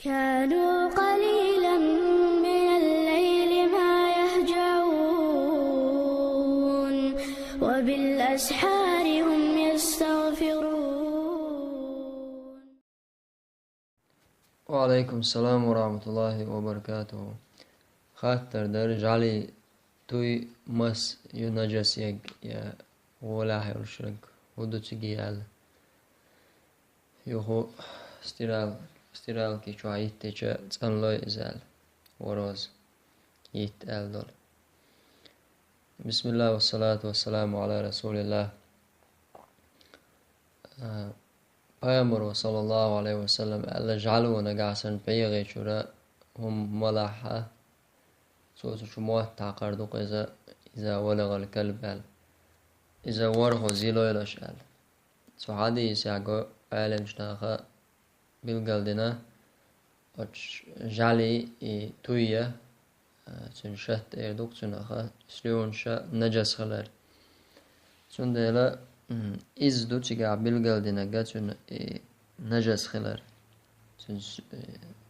كانوا قليلا من الليل ما يهجعون وبالأسحار هم يستغفرون. وعليكم السلام ورحمة الله وبركاته. خاطر درج علي توي مس ينجس يا ولا هيرشرك ودو تجيال يهو استرال كي شوية تيجا تنلوي إزال وروز يتقال دول. بسم الله والصلاة والسلام على رسول الله. پیامبر صلی الله علیه و سلم الله جعلوا نجاسن بيغي شورا هم ملاحة صوت شموه تعقردوق إذا ولغ الكلب إذا ورغ زيلو يلاشال سو حديث يعقو عالم شناخا بالقلدنا جعلي توية تنشت إردوق تناخا سليون شا نجس خلال سندلا إز دو تيجا بالقلدنا قاتون نجس خلال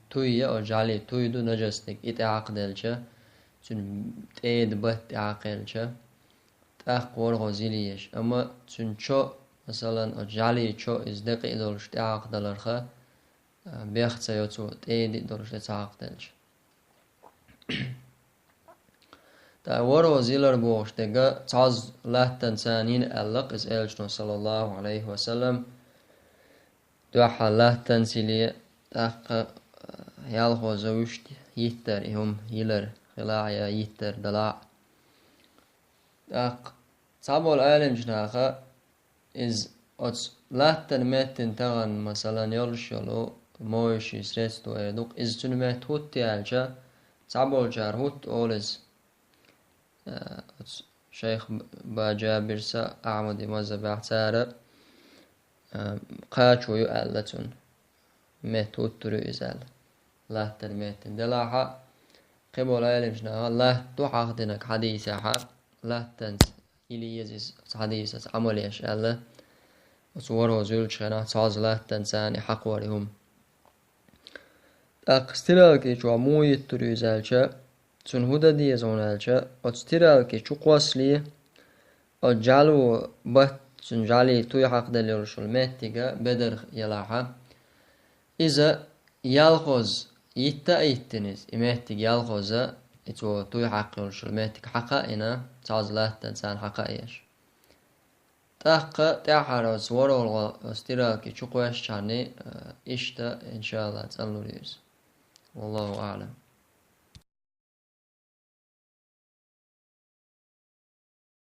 توية أو جعلي توي دو نجس نك إتعاق دلشا تن تيد بات عاقلشا تأخ ورغ زيليش أما تن شو مثلا جعلي شو إزدق إدولش تعاق دلرخا بيخت سيوتو تيد إدولش تعاق دلش تا ورغ زيلر بوغش تيجا تعز لاتن سانين ألق إز إلشنو صلى الله عليه وسلم دوحا لاتن سيلي تأخ يالغو زوشت يتر إهم يلر خلاعيا يتر دلاع تأخ صعبوا العالم جناخا إز أتس لاتن ماتن تغن مثلا يلشلو موشي سرستو إردوق إز تنمات هوت يالجا صعبوا الجار هوت أولز شيخ باجابر سا أعمد مزا بعتارة قاچو يؤلتون مات هوت ترو إزال لاتن ماتن دلاعا قبول العالم جناها لا توحق دينك حديثها لا تنس إلي يزيز حديثة عملي أشياء وصوره زول شغنا تعز لا تنساني حق ورهم أقسترالكي شو موي التريزالشا تون هودا ديزونالشا أتسترالكي شو قواسلي أجالو بات تون جالي توي حق دليل شو الماتيقا بدر يلاحا إذا يالغوز يتا ايتنز اماتيق يالغوزا اتو توي حقيل شو الماتيق حقائنا تعز لا تنسان حقائيش تاقا تاحرز ورولغا استراكي شو قويش شعني إشتا إن شاء الله تسألوا ريز والله أعلم.